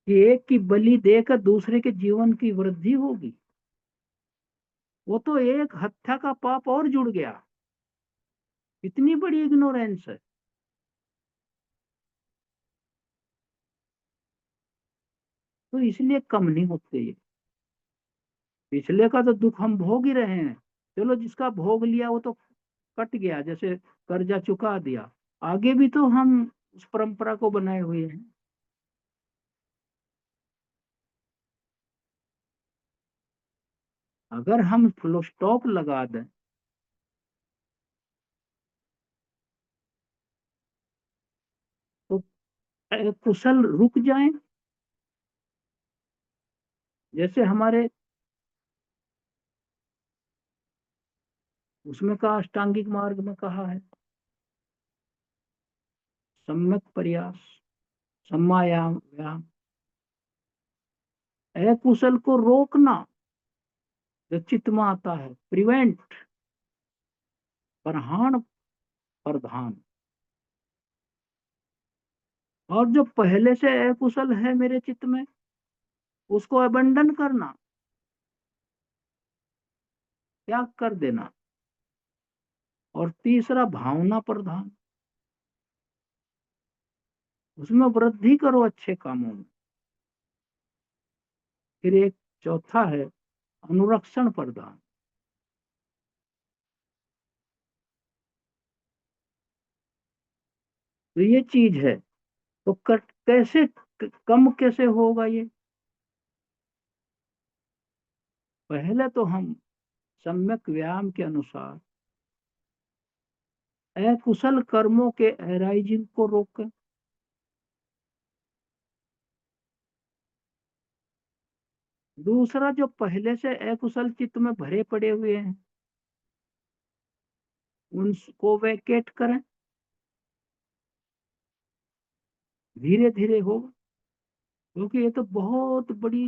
कि एक की बलि देकर दूसरे के जीवन की वृद्धि होगी। वो तो एक हत्या का पाप और जुड़ गया। इतनी बड़ी इग्नोरेंस है। तो इसलिए कम नहीं होते ये। पिछले का तो दुख हम भोग ही रहे हैं। चलो, जिसका भोग लिया वो तो कट गया, जैसे कर्जा चुका दिया। आगे भी तो हम उस परंपरा को बनाए हुए हैं। अगर हम फुल स्टॉप लगा दें तो कुशल रुक जाएं। जैसे हमारे उसमें कहा, अष्टांगिक मार्ग में कहा है, सम्यक प्रयास, सम्मायाम व्यायाम। अकुशल को रोकना जो चित्त में आता है, प्रिवेंट, प्रहाण, प्रधान। और जो पहले से अकुशल है मेरे चित्त में, उसको अबंडन करना, त्याग कर देना। और तीसरा भावना प्रधान, उसमें वृद्धि करो अच्छे कामों में। फिर एक चौथा है अनुरक्षण प्रधान। तो ये चीज है। तो कैसे कम कैसे होगा ये? पहले तो हम सम्यक व्यायाम के अनुसार अकुशल कर्मों के अराइजिंग को रोकें। दूसरा, जो पहले से अकुशल चित्त में भरे पड़े हुए हैं उनको वैकेट करें। धीरे धीरे होगा, क्योंकि ये तो बहुत बड़ी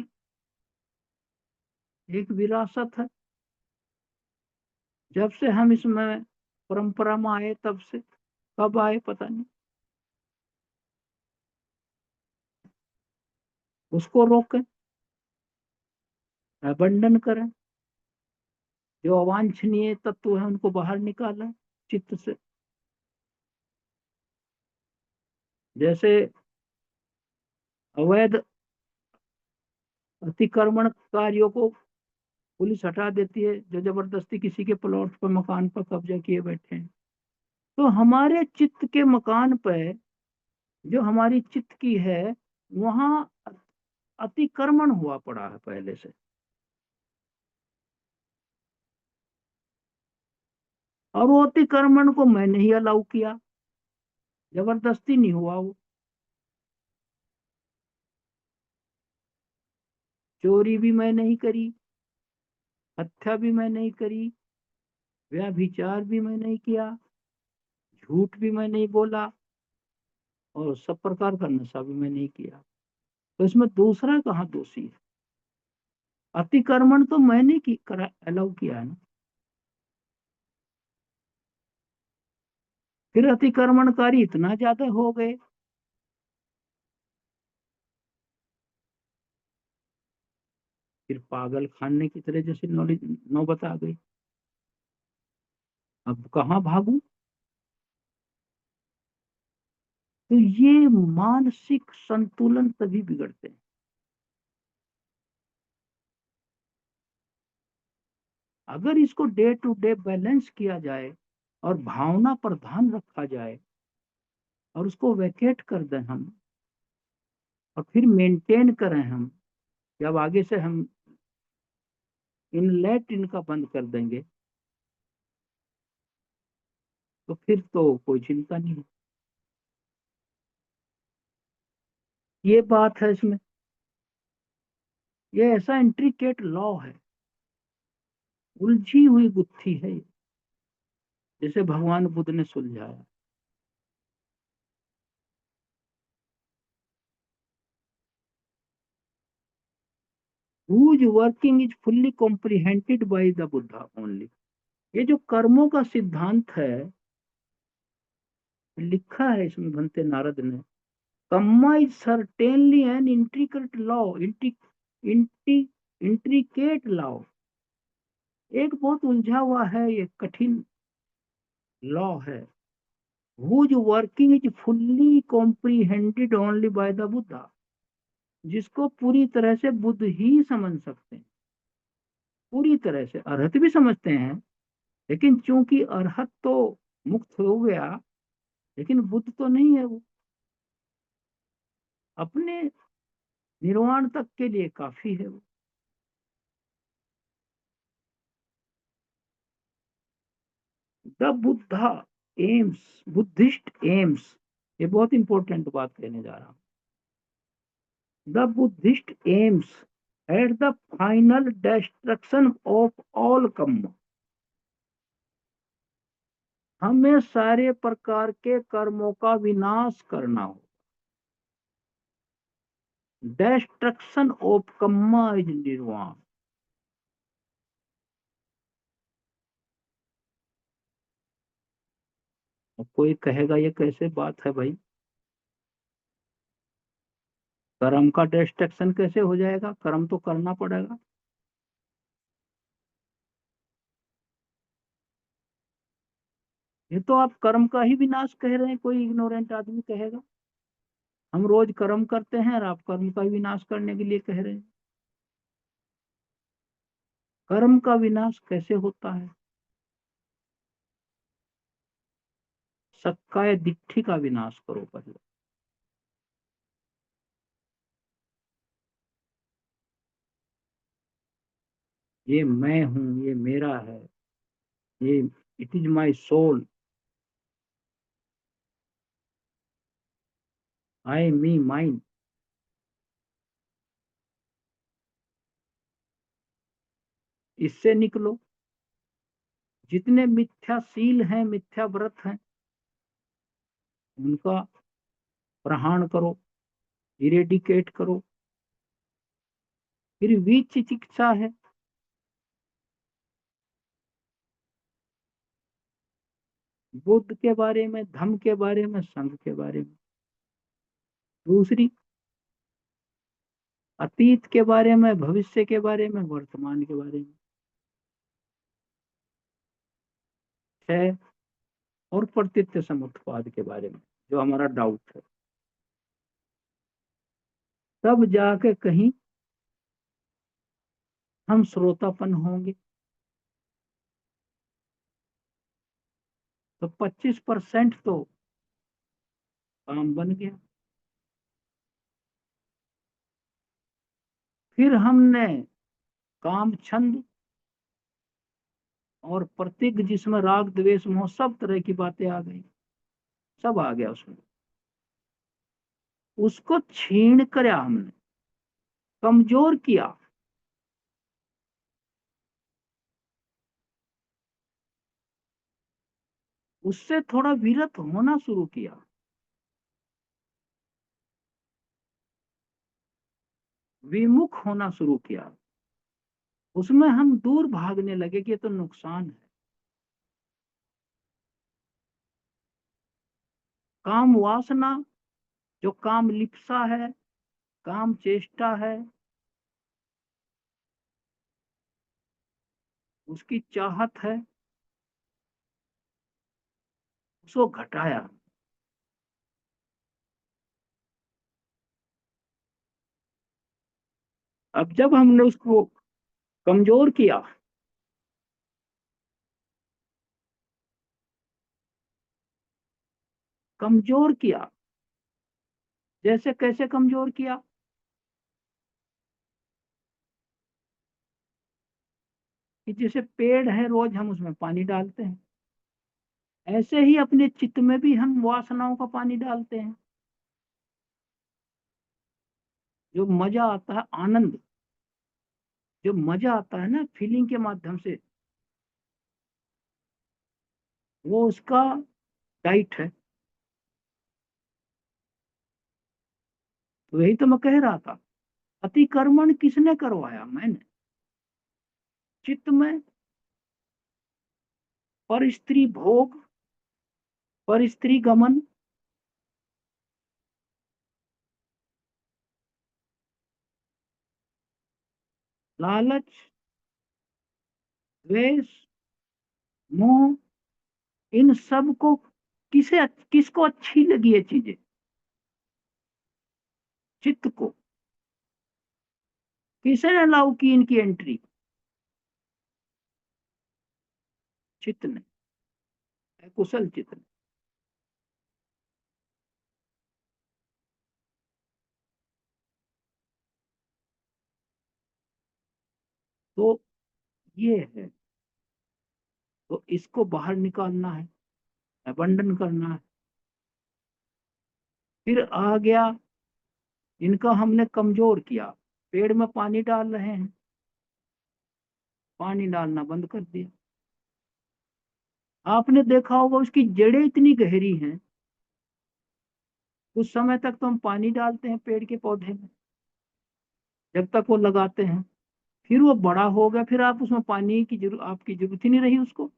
एक विरासत है। जब से हम इसमें परंपरा में आए तब से, कब आए पता नहीं, उसको रोकें, अबंडन करें। जो अवांछनीय तत्व है उनको बाहर निकालें चित्त से। जैसे अवैध अतिक्रमण कार्यों को पुलिस हटा देती है, जो जबरदस्ती किसी के प्लॉट पर मकान पर कब्जा किए बैठे हैं। तो हमारे चित्त के मकान पर, जो हमारी चित्त की है, वहां अतिक्रमण हुआ पड़ा है पहले से। और वो अतिक्रमण को मैंने ही अलाउ किया, जबरदस्ती नहीं हुआ वो। चोरी भी मैं नहीं करी, हत्या भी मैं नहीं करी, व्यभिचार भी मैं नहीं किया, झूठ भी मैं नहीं बोला, और सब प्रकार का नशा भी मैं नहीं किया। तो इसमें दूसरा कहाँ दोषी है? अतिक्रमण तो मैंने की करा अलाउ किया है ना। फिर अतिक्रमणकारी इतना ज्यादा हो गए, फिर पागल खाने की तरह जैसे नौबत नौबत आ गई। अब कहाँ भागू? तो ये मानसिक संतुलन तभी बिगड़ते हैं। अगर इसको डे टू डे बैलेंस किया जाए और भावना पर ध्यान रखा जाए और उसको वैकेट कर दें हम, और फिर मेंटेन करें हम, जब आगे से हम इनलेट इनका बंद कर देंगे, तो फिर तो कोई चिंता नहीं है। ये बात है इसमें। ये ऐसा इंट्रिकेट लॉ है, उलझी हुई गुत्थी है ये, जिसे भगवान बुद्ध ने सुलझाया। whose working is fully comprehended by the Buddha only। ये जो कर्मों का सिद्धांत है, लिखा है इसमें भंते नारद ने, karma is certainly an intricate law, intricate law, एक बहुत उलझा हुआ है, ये कठिन लॉ है। whose working is fully comprehended only by the Buddha, जिसको पूरी तरह से बुद्ध ही समझ सकते हैं। पूरी तरह से अरहत भी समझते हैं, लेकिन चूंकि अरहत तो मुक्त हो गया, लेकिन बुद्ध तो नहीं है वो। अपने निर्वाण तक के लिए काफी है वो। The Buddha AIIMS, Buddhist AIIMS, ये बहुत इंपॉर्टेंट बात कहने जा रहा हूं। The Buddhist aims at the final destruction of all कर्म। हमें सारे प्रकार के कर्मों का विनाश करना हो। डिस्ट्रक्शन ऑफ कर्मा इज निर्वाण। अब कोई कहेगा ये कैसे बात है भाई, कर्म का डिस्ट्रक्शन कैसे हो जाएगा? कर्म तो करना पड़ेगा। ये तो आप कर्म का ही विनाश कह रहे हैं, कोई इग्नोरेंट आदमी कहेगा। हम रोज कर्म करते हैं और आप कर्म का विनाश करने के लिए कह रहे हैं। कर्म का विनाश कैसे होता है? सक्काय दिट्ठी का विनाश करो पहले। ये मैं हूं, ये मेरा है, ये it is my soul, I me mine, इससे निकलो। जितने मिथ्याशील हैं, मिथ्या व्रत हैं, उनका प्रहाण करो, इरेडिकेट करो। फिर विचिकित्सा है, बुद्ध के बारे में, धम्म के बारे में, संघ के बारे में। दूसरी, अतीत के बारे में, भविष्य के बारे में, वर्तमान के बारे में। छह, और प्रतीत्य समुत्पाद के बारे में, जो हमारा डाउट है। तब जाके कहीं हम श्रोतापन होंगे। तो 25% तो काम बन गया। फिर हमने काम छंद और प्रतीक, जिसमें राग द्वेष मोह सब तरह की बातें आ गई, सब आ गया उसमें। उसको छीन कर हमने कमजोर किया। उससे थोड़ा विरत होना शुरू किया। विमुख होना शुरू किया। उसमें हम दूर भागने लगे कि ये तो नुकसान है। काम वासना, जो काम लिप्सा है, काम चेष्टा है, उसकी चाहत है, उसको घटाया। अब जब हमने उसको कमजोर किया, कमजोर किया, जैसे कैसे कमजोर किया? कि जैसे पेड़ है, रोज हम उसमें पानी डालते हैं, ऐसे ही अपने चित्त में भी हम वासनाओं का पानी डालते हैं। जो मजा आता है, आनंद, जो मजा आता है ना फीलिंग के माध्यम से, वो उसका डाइट है। तो यही तो मैं कह रहा था, अतिक्रमण किसने करवाया? मैंने। चित्त में पर स्त्री भोग, पर स्त्री गमन, लालच, द्वेष, मोह, इन सब को किसको अच्छी लगी ये चीजें? चित्त को। किसने अलाउ की इनकी एंट्री? चित्त ने, कुशल चित्त ने। तो ये है, तो इसको बाहर निकालना है, अबंडन करना है। फिर आ गया, इनका हमने कमजोर किया। पेड़ में पानी डाल रहे हैं, पानी डालना बंद कर दिया। आपने देखा होगा उसकी जड़ें इतनी गहरी हैं, कुछ समय तक तो हम पानी डालते हैं पेड़ के पौधे में, जब तक वो लगाते हैं। फिर वो बड़ा हो गया, फिर आप उसमें पानी की जरूरत, आपकी जरूरत ही नहीं रही उसको।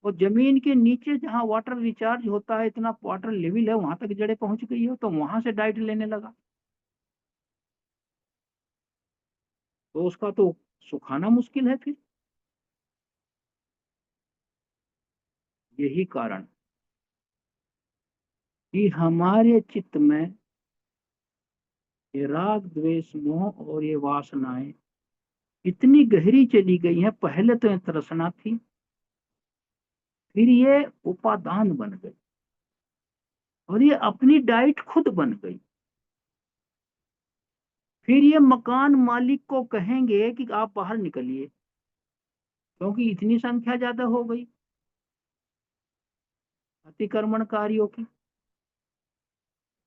और जमीन के नीचे जहाँ वाटर रिचार्ज होता है, इतना वाटर लेवल है, वहां तक जड़ें पहुंच गई हो, तो वहां से डाइट लेने लगा। तो उसका तो सुखाना मुश्किल है फिर। यही कारण कि हमारे चित्त में ये राग द्वेष मोह और ये वासनाएं इतनी गहरी चली गई हैं। पहले तो ये तृष्णा थी, फिर ये उपादान बन गई और ये अपनी डाइट खुद बन गई। फिर ये मकान मालिक को कहेंगे कि आप बाहर निकलिए, क्योंकि इतनी संख्या ज्यादा हो गई अतिक्रमणकारियों की।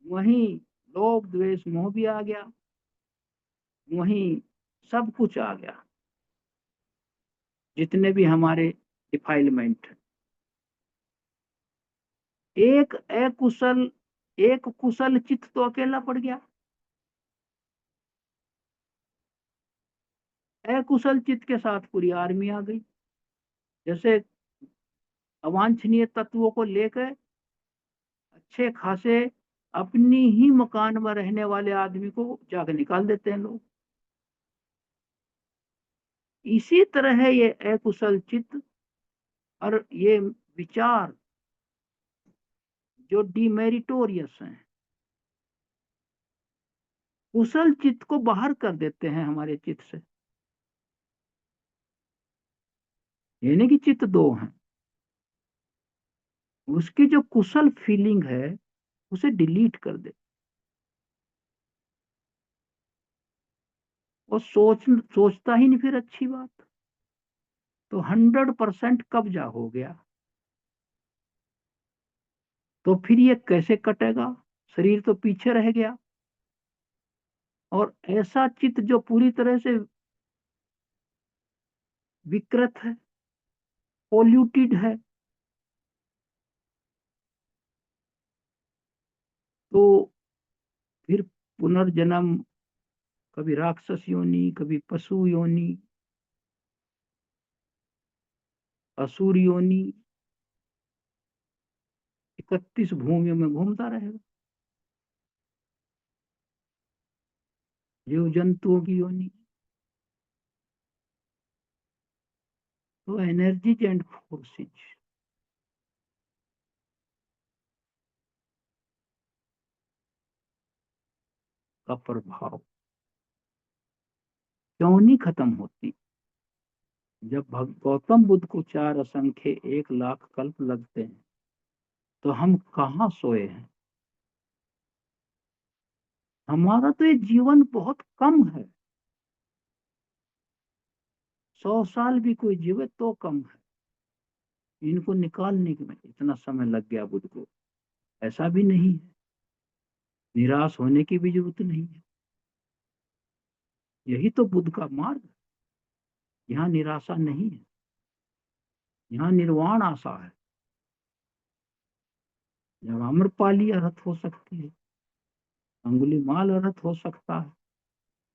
वहीं लोभ द्वेष मोह भी आ गया, वहीं सब कुछ आ गया, जितने भी हमारे डिफाइलमेंट। एक कुशल चित्त तो अकेला पड़ गया, अकुशल चित्त के साथ पूरी आर्मी आ गई। जैसे अवांछनीय तत्वों को लेकर अच्छे खासे अपनी ही मकान में रहने वाले आदमी को जाकर निकाल देते हैं लोग। इसी तरह है ये अकुशल चित्त और ये विचार जो डिमेरिटोरियस हैं, कुशल चित्त को बाहर कर देते हैं हमारे चित्त से। यानी कि चित्त दो हैं, उसकी जो कुशल फीलिंग है उसे डिलीट कर दे। और सोचता ही नहीं फिर अच्छी बात। तो 100% कब्जा हो गया। तो फिर ये कैसे कटेगा? शरीर तो पीछे रह गया। और ऐसा चित्त जो पूरी तरह से विकृत है, पोल्यूटेड है, तो फिर पुनर्जन्म, कभी राक्षस योनि, कभी पशु योनि, असुर योनि, 31 भूमियों में घूमता रहेगा। जीव जंतुओं की योनि। तो एनर्जीज एंड फोर्सेज का प्रभाव क्यों नहीं खत्म होती? जब गौतम बुद्ध को 4 असंख्य 1 लाख कल्प लगते हैं, तो हम कहाँ सोए हैं? हमारा तो ये जीवन बहुत कम है। 100 साल भी कोई जीवे तो कम है। इनको निकालने में इतना समय लग गया बुद्ध को। ऐसा भी नहीं है, निराश होने की भी जरूरत नहीं है। यही तो बुद्ध का मार्ग है। यहाँ निराशा नहीं है, यहाँ निर्वाण आशा है। जब आम्रपाली अर्हत हो सकती है, अंगुलीमाल अर्हत हो सकता है,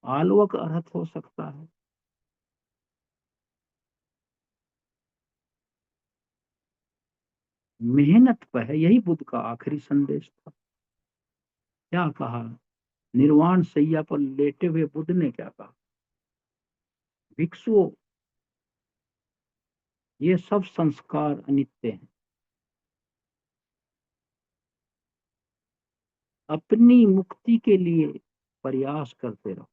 आलवक अर्हत हो सकता है। मेहनत पर है। यही बुद्ध का आखिरी संदेश था। क्या कहा? निर्वाण सैया पर लेटे हुए बुद्ध ने क्या कहा? भिक्षुओं, ये सब संस्कार अनित्य हैं। अपनी मुक्ति के लिए प्रयास करते रहो।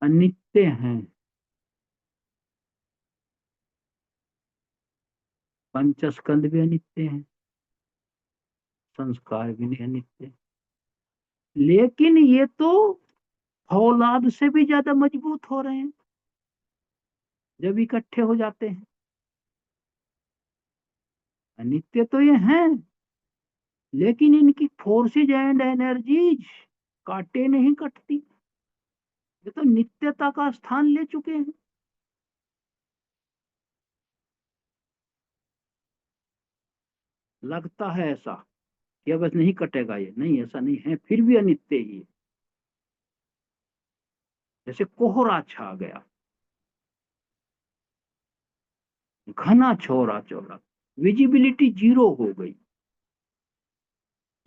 अनित्य हैं। पंचस्कंद भी अनित्य हैं, संस्कार भी नहीं अनित्य। लेकिन ये तो फौलाद से भी ज्यादा मजबूत हो रहे हैं जब इकट्ठे हो जाते हैं। अनित्य तो ये हैं, लेकिन इनकी फोर्सेज एंड एनर्जीज काटे नहीं कटती। ये तो नित्यता का स्थान ले चुके हैं। लगता है ऐसा कि बस नहीं कटेगा, ये नहीं, ऐसा नहीं है, फिर भी अनित्य ही है। जैसे कोहरा छा गया, घना छोरा चौरा, विजिबिलिटी जीरो हो गई।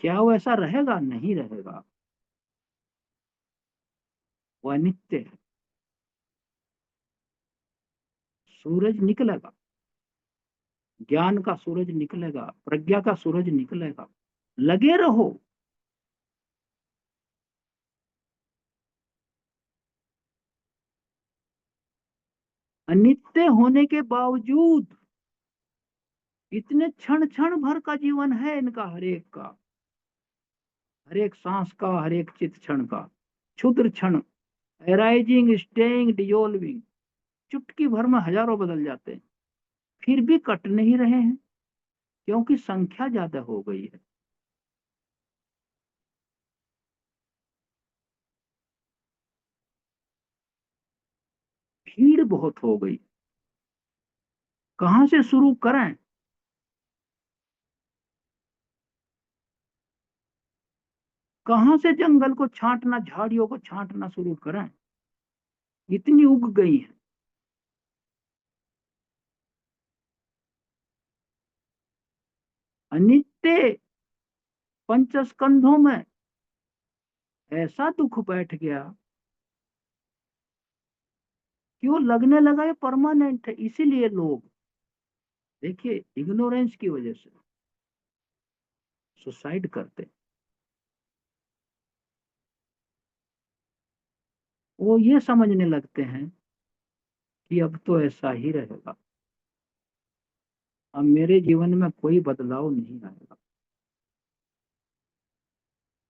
क्या वो ऐसा रहेगा? नहीं रहेगा। वो अनित्य है। सूरज निकलेगा, ज्ञान का सूरज निकलेगा, प्रज्ञा का सूरज निकलेगा। लगे रहो। अनित्य होने के बावजूद इतने क्षण क्षण भर का जीवन है इनका, हरेक का, हर एक सांस का, हर एक चित क्षण का, क्षुद्र क्षण, एराइजिंग, स्टेइंग, डिजोल्विंग, चुटकी भर में हजारों बदल जाते हैं, फिर भी कट नहीं रहे हैं, क्योंकि संख्या ज्यादा हो गई है। भीड़ बहुत हो गई, कहां से शुरू करें? कहां से जंगल को छांटना, झाड़ियों को छांटना शुरू करें? इतनी उग गई है। अनित्य पंचस्कंधों में ऐसा दुख बैठ गया कि वो लगने लगा ये परमानेंट है। इसीलिए लोग, देखिए, इग्नोरेंस की वजह से सुसाइड करते। वो ये समझने लगते हैं कि अब तो ऐसा ही रहेगा, अब मेरे जीवन में कोई बदलाव नहीं आएगा।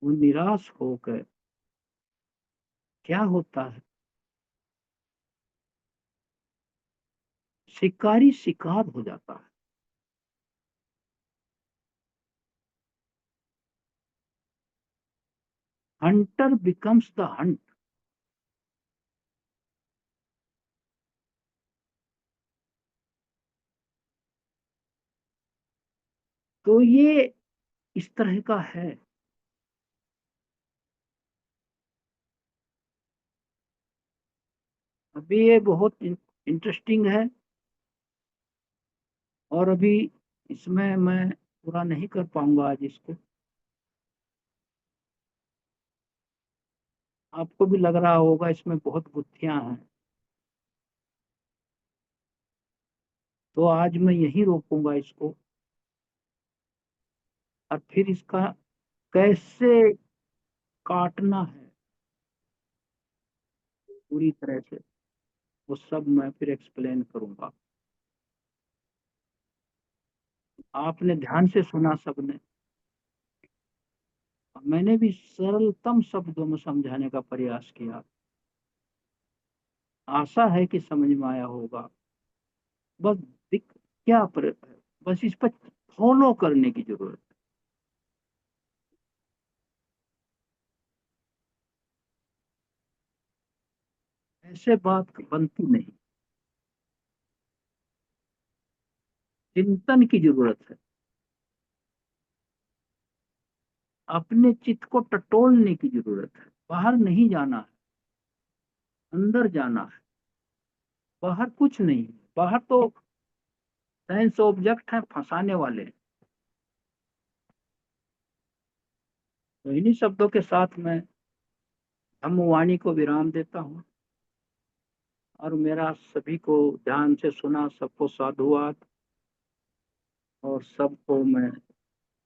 वो निराश होकर क्या होता है, शिकारी शिकार हो जाता है। Hunter becomes the Hunt. तो ये इस तरह का है। अभी ये बहुत इंटरेस्टिंग है, और अभी इसमें मैं पूरा नहीं कर पाऊंगा आज इसको। आपको भी लग रहा होगा इसमें बहुत गुत्थियां हैं, तो आज मैं यही रोकूंगा इसको, और फिर इसका कैसे काटना है पूरी तरह से, वो सब मैं फिर एक्सप्लेन करूंगा। आपने ध्यान से सुना सबने, मैंने भी सरलतम शब्दों में समझाने का प्रयास किया। आशा है कि समझ में आया होगा। बस क्या बस इस पर फॉलो करने की जरूरत है, ऐसे बात बनती नहीं। चिंतन की जरूरत है, अपने चित्त को टटोलने की जरूरत है। बाहर नहीं जाना है, अंदर जाना है। बाहर कुछ नहीं है, बाहर तो साइंस ऑब्जेक्ट है फंसाने वाले। तो इन्हीं शब्दों के साथ मैं धम्मवाणी को विराम देता हूँ, और मेरा सभी को ध्यान से सुना, सबको साधुवाद, और सबको मैं